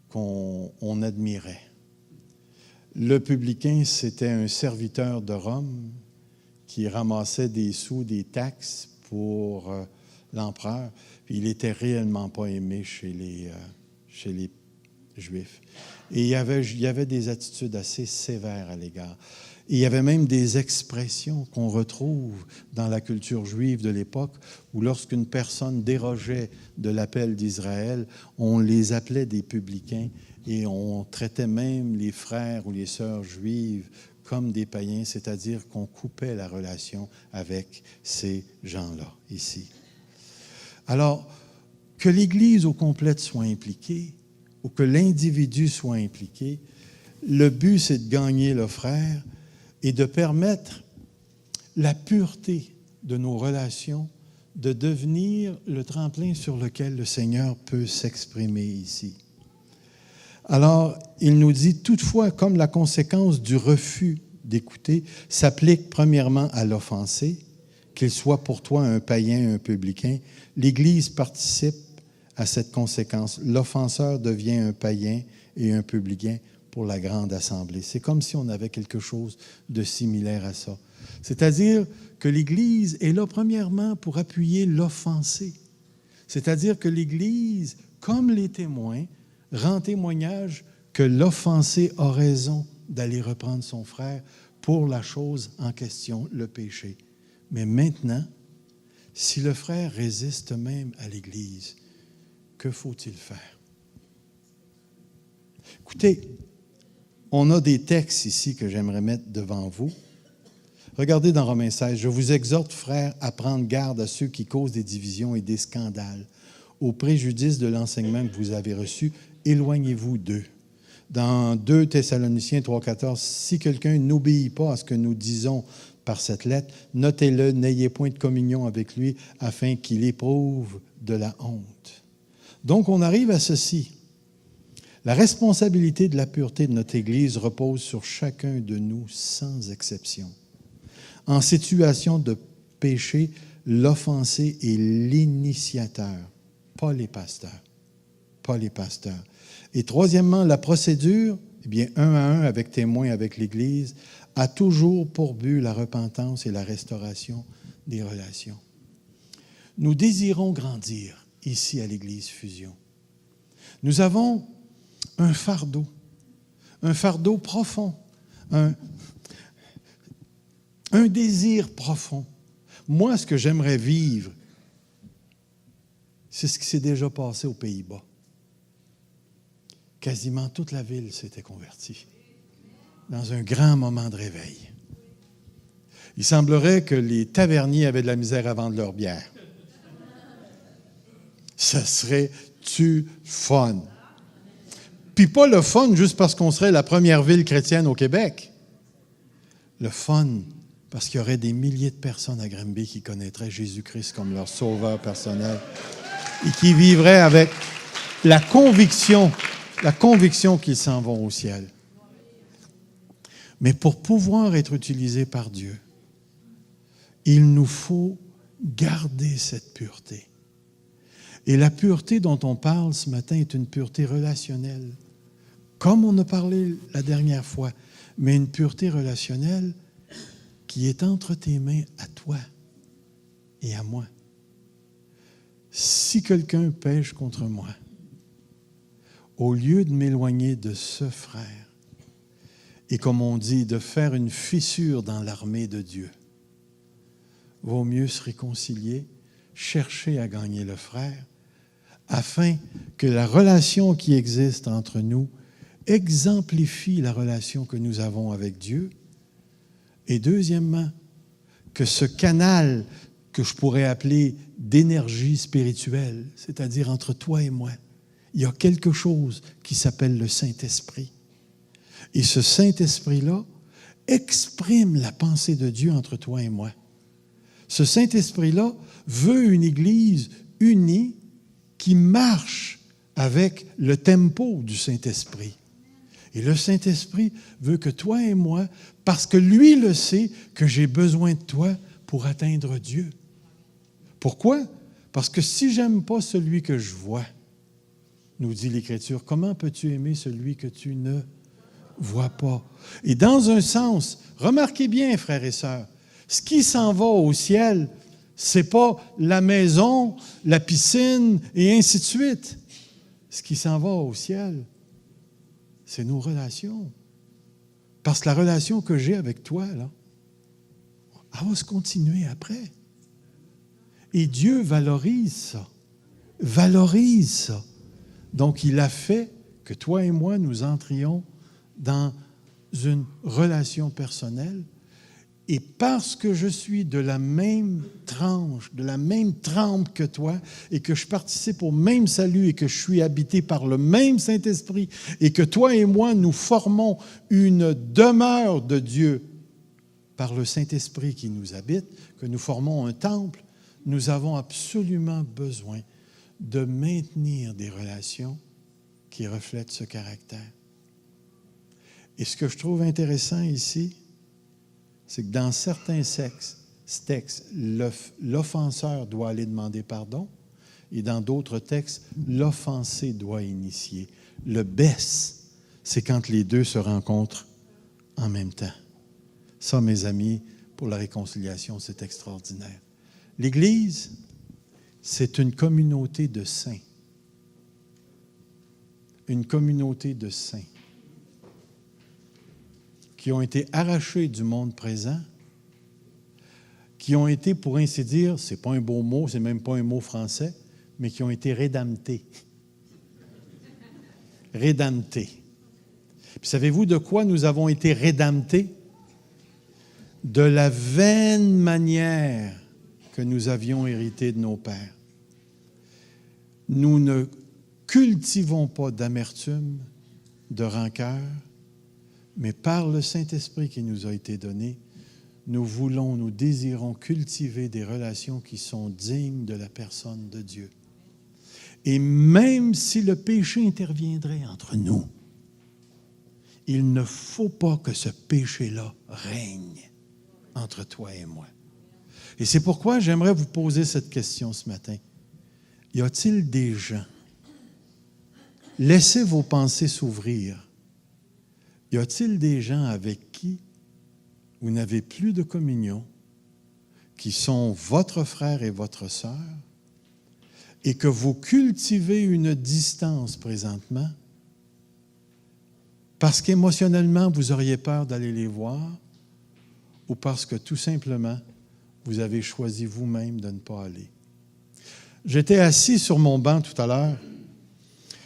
qu'on admirait. Le publicain, c'était un serviteur de Rome qui ramassait des sous, des taxes pour l'empereur. Puis il n'était réellement pas aimé chez les Juifs. Et il y avait des attitudes assez sévères à l'égard. Et il y avait même des expressions qu'on retrouve dans la culture juive de l'époque où lorsqu'une personne dérogeait de l'appel d'Israël, on les appelait des publicains et on traitait même les frères ou les sœurs juives comme des païens, c'est-à-dire qu'on coupait la relation avec ces gens-là ici. Alors, que l'Église au complet soit impliquée ou que l'individu soit impliqué, le but, c'est de gagner le frère et de permettre la pureté de nos relations, de devenir le tremplin sur lequel le Seigneur peut s'exprimer ici. Alors, il nous dit, toutefois, comme la conséquence du refus d'écouter s'applique premièrement à l'offensé, qu'il soit pour toi un païen, un publicain, l'Église participe à cette conséquence. L'offenseur devient un païen et un publicain pour la grande assemblée. C'est comme si on avait quelque chose de similaire à ça. C'est-à-dire que l'Église est là premièrement pour appuyer l'offensé. C'est-à-dire que l'Église, comme les témoins, rend témoignage que l'offensé a raison d'aller reprendre son frère pour la chose en question, le péché. Mais maintenant, si le frère résiste même à l'Église, que faut-il faire? Écoutez, on a des textes ici que j'aimerais mettre devant vous. Regardez dans Romains 16. « Je vous exhorte, frères, à prendre garde à ceux qui causent des divisions et des scandales. Au préjudice de l'enseignement que vous avez reçu, éloignez-vous d'eux. » Dans 2 Thessaloniciens 3,14, « Si quelqu'un n'obéit pas à ce que nous disons par cette lettre, notez-le, n'ayez point de communion avec lui, afin qu'il éprouve de la honte. » Donc, on arrive à ceci. La responsabilité de la pureté de notre Église repose sur chacun de nous, sans exception. En situation de péché, l'offensé est l'initiateur, pas les pasteurs. Pas les pasteurs. Et troisièmement, la procédure, eh bien, 1 à 1 avec témoin, avec l'Église, a toujours pour but la repentance et la restauration des relations. Nous désirons grandir ici à l'Église Fusion. Nous avons un fardeau profond, un désir profond. Moi, ce que j'aimerais vivre, c'est ce qui s'est déjà passé aux Pays-Bas. Quasiment toute la ville s'était convertie dans un grand moment de réveil. Il semblerait que les taverniers avaient de la misère à vendre leur bière. Ce serait-tu fun? Puis pas le fun juste parce qu'on serait la première ville chrétienne au Québec. Le fun parce qu'il y aurait des milliers de personnes à Granby qui connaîtraient Jésus-Christ comme leur sauveur personnel et qui vivraient avec la conviction qu'ils s'en vont au ciel. Mais pour pouvoir être utilisés par Dieu, il nous faut garder cette pureté. Et la pureté dont on parle ce matin est une pureté relationnelle, comme on a parlé la dernière fois, mais une pureté relationnelle qui est entre tes mains à toi et à moi. Si quelqu'un pêche contre moi, au lieu de m'éloigner de ce frère, et comme on dit, de faire une fissure dans l'armée de Dieu, vaut mieux se réconcilier, chercher à gagner le frère, afin que la relation qui existe entre nous exemplifie la relation que nous avons avec Dieu. Et deuxièmement, que ce canal que je pourrais appeler d'énergie spirituelle, c'est-à-dire entre toi et moi. Il y a quelque chose qui s'appelle le Saint-Esprit. Et ce Saint-Esprit-là exprime la pensée de Dieu entre toi et moi. Ce Saint-Esprit-là veut une Église unie qui marche avec le tempo du Saint-Esprit. Et le Saint-Esprit veut que toi et moi, parce que lui le sait, que j'ai besoin de toi pour atteindre Dieu. Pourquoi? Parce que si je n'aime pas celui que je vois, nous dit l'Écriture, comment peux-tu aimer celui que tu ne vois pas? Et dans un sens, remarquez bien, frères et sœurs, ce qui s'en va au ciel, ce n'est pas la maison, la piscine et ainsi de suite. Ce qui s'en va au ciel, c'est nos relations. Parce que la relation que j'ai avec toi, là, elle va se continuer après. Et Dieu valorise ça. Valorise ça. Donc, il a fait que toi et moi, nous entrions dans une relation personnelle. Et parce que je suis de la même tranche, de la même trempe que toi, et que je participe au même salut, et que je suis habité par le même Saint-Esprit, et que toi et moi, nous formons une demeure de Dieu par le Saint-Esprit qui nous habite, que nous formons un temple, nous avons absolument besoin de maintenir des relations qui reflètent ce caractère. Et ce que je trouve intéressant ici, c'est que dans certains textes, l'offenseur doit aller demander pardon, et dans d'autres textes, l'offensé doit initier. Le best, c'est quand les deux se rencontrent en même temps. Ça, mes amis, pour la réconciliation, c'est extraordinaire. L'Église, c'est une communauté de saints. Une communauté de saints qui ont été arrachés du monde présent, qui ont été, pour ainsi dire, ce n'est pas un beau mot, ce n'est même pas un mot français, mais qui ont été rédemptés. Rédemptés. Puis savez-vous de quoi nous avons été rédemptés? De la vaine manière que nous avions hérité de nos pères. Nous ne cultivons pas d'amertume, de rancœur, mais par le Saint-Esprit qui nous a été donné, nous désirons cultiver des relations qui sont dignes de la personne de Dieu. Et même si le péché interviendrait entre nous, il ne faut pas que ce péché-là règne entre toi et moi. Et c'est pourquoi j'aimerais vous poser cette question ce matin. Y a-t-il des gens? Laissez vos pensées s'ouvrir. Y a-t-il des gens avec qui vous n'avez plus de communion, qui sont votre frère et votre sœur, et que vous cultivez une distance présentement, parce qu'émotionnellement, vous auriez peur d'aller les voir, ou parce que tout simplement, vous avez choisi vous-même de ne pas aller. J'étais assis sur mon banc tout à l'heure,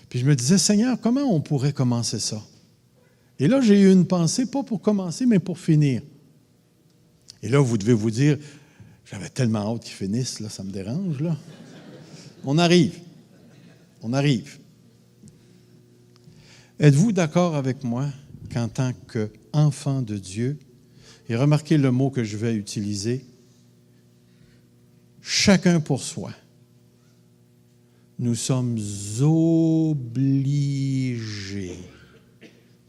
puis je me disais, Seigneur, comment on pourrait commencer ça? Et là, j'ai eu une pensée, pas pour commencer, mais pour finir. Et là, vous devez vous dire, j'avais tellement hâte qu'ils finissent, là, ça me dérange, là. On arrive. Êtes-vous d'accord avec moi qu'en tant qu'enfant de Dieu, et remarquez le mot que je vais utiliser, chacun pour soi, nous sommes obligés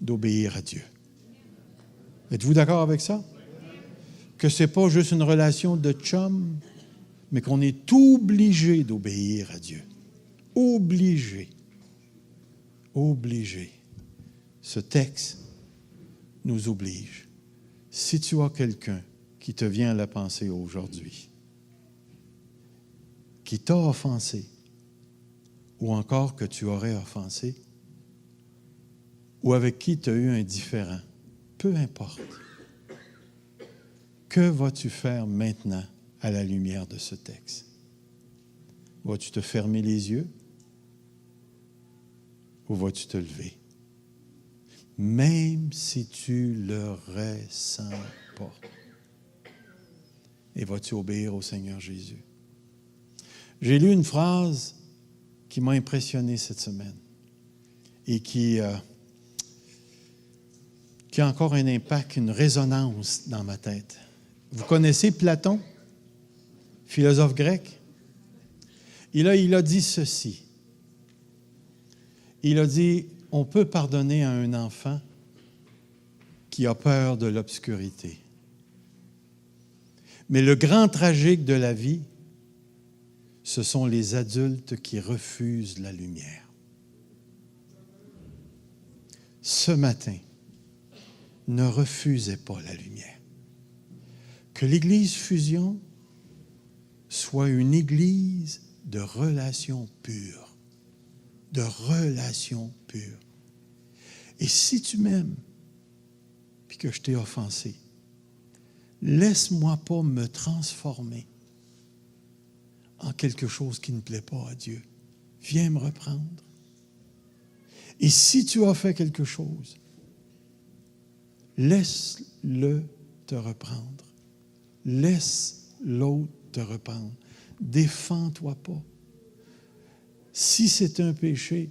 d'obéir à Dieu. Êtes-vous d'accord avec ça? Que ce n'est pas juste une relation de chum, mais qu'on est obligé d'obéir à Dieu. Obligé. Obligé. Ce texte nous oblige. Si tu as quelqu'un qui te vient à la pensée aujourd'hui, qui t'a offensé, ou encore que tu aurais offensé, ou avec qui tu as eu un différend, peu importe. Que vas-tu faire maintenant à la lumière de ce texte? Vas-tu te fermer les yeux ou vas-tu te lever? Même si tu le ressens pas. Et vas-tu obéir au Seigneur Jésus? J'ai lu une phrase qui m'a impressionné cette semaine et qui a encore un impact, une résonance dans ma tête. Vous connaissez Platon, philosophe grec? Il a dit ceci. Il a dit, on peut pardonner à un enfant qui a peur de l'obscurité. Mais le grand tragique de la vie, ce sont les adultes qui refusent la lumière. Ce matin, ne refusez pas la lumière. Que l'Église Fusion soit une Église de relations pures. De relations pures. Et si tu m'aimes, puis que je t'ai offensé, laisse-moi pas me transformer en quelque chose qui ne plaît pas à Dieu. Viens me reprendre. Et si tu as fait quelque chose, laisse-le te reprendre. Laisse l'autre te reprendre. Défends-toi pas. Si c'est un péché,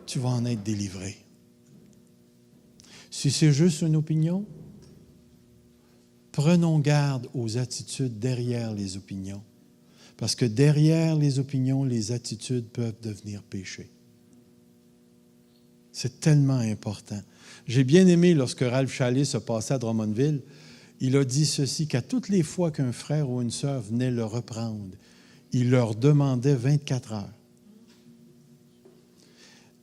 tu vas en être délivré. Si c'est juste une opinion, prenons garde aux attitudes derrière les opinions. Parce que derrière les opinions, les attitudes peuvent devenir péché. C'est tellement important. J'ai bien aimé lorsque Ralph Chalet se passait à Drummondville, il a dit ceci, qu'à toutes les fois qu'un frère ou une sœur venait le reprendre, il leur demandait 24 heures.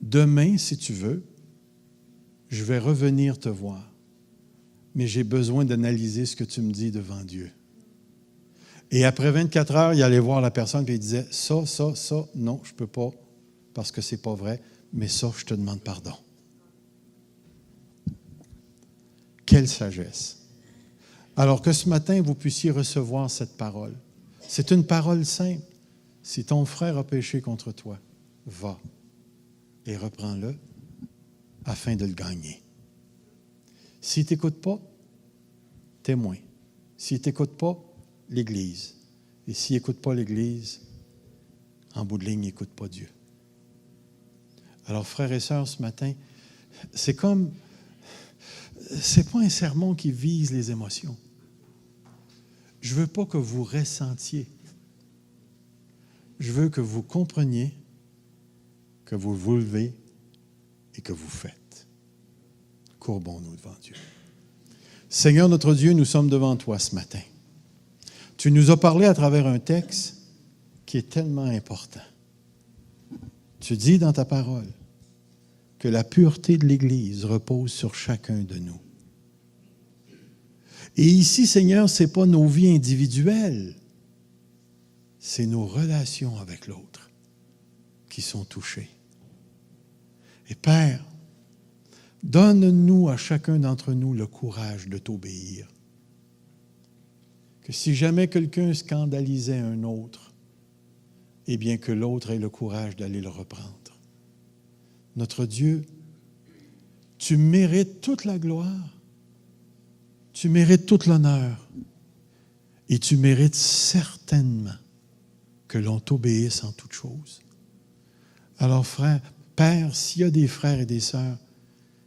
Demain, si tu veux, je vais revenir te voir, mais j'ai besoin d'analyser ce que tu me dis devant Dieu. Et après 24 heures, il allait voir la personne et il disait, ça, non, je ne peux pas, parce que ce n'est pas vrai, mais ça, je te demande pardon. Quelle sagesse! Alors que ce matin, vous puissiez recevoir cette parole. C'est une parole simple. Si ton frère a péché contre toi, va et reprends-le afin de le gagner. S'il ne t'écoute pas, témoin. S'il ne t'écoute pas, l'Église. Et s'il n'écoute pas l'Église, en bout de ligne, il n'écoute pas Dieu. Alors, frères et sœurs, ce matin, c'est pas un sermon qui vise les émotions. Je ne veux pas que vous ressentiez. Je veux que vous compreniez, que vous vous levez et que vous faites. Courbons-nous devant Dieu. Seigneur notre Dieu, nous sommes devant toi ce matin. Tu nous as parlé à travers un texte qui est tellement important. Tu dis dans ta parole que la pureté de l'Église repose sur chacun de nous. Et ici, Seigneur, ce n'est pas nos vies individuelles, c'est nos relations avec l'autre qui sont touchées. Et Père, donne-nous à chacun d'entre nous le courage de t'obéir. Que si jamais quelqu'un scandalisait un autre, eh bien que l'autre ait le courage d'aller le reprendre. Notre Dieu, tu mérites toute la gloire, tu mérites tout l'honneur et tu mérites certainement que l'on t'obéisse en toutes choses. Alors, frère, Père, s'il y a des frères et des sœurs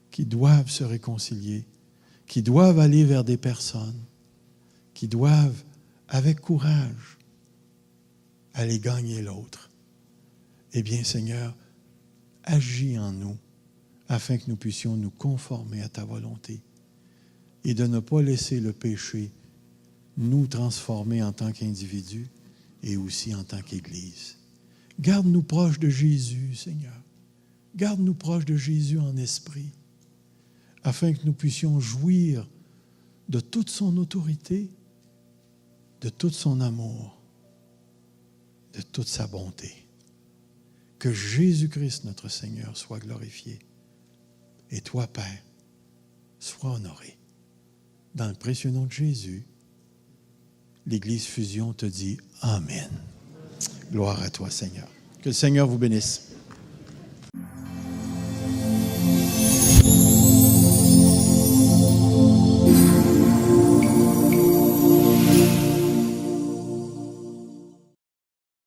qui doivent se réconcilier, qui doivent aller vers des personnes, qui doivent, avec courage, aller gagner l'autre, eh bien, Seigneur, agis en nous afin que nous puissions nous conformer à ta volonté et de ne pas laisser le péché nous transformer en tant qu'individus et aussi en tant qu'Église. Garde-nous proches de Jésus, Seigneur. Garde-nous proches de Jésus en esprit, afin que nous puissions jouir de toute son autorité, de tout son amour, de toute sa bonté. Que Jésus-Christ, notre Seigneur, soit glorifié. Et toi, Père, sois honoré. Dans le précieux nom de Jésus, l'Église Fusion te dit Amen. Gloire à toi, Seigneur. Que le Seigneur vous bénisse.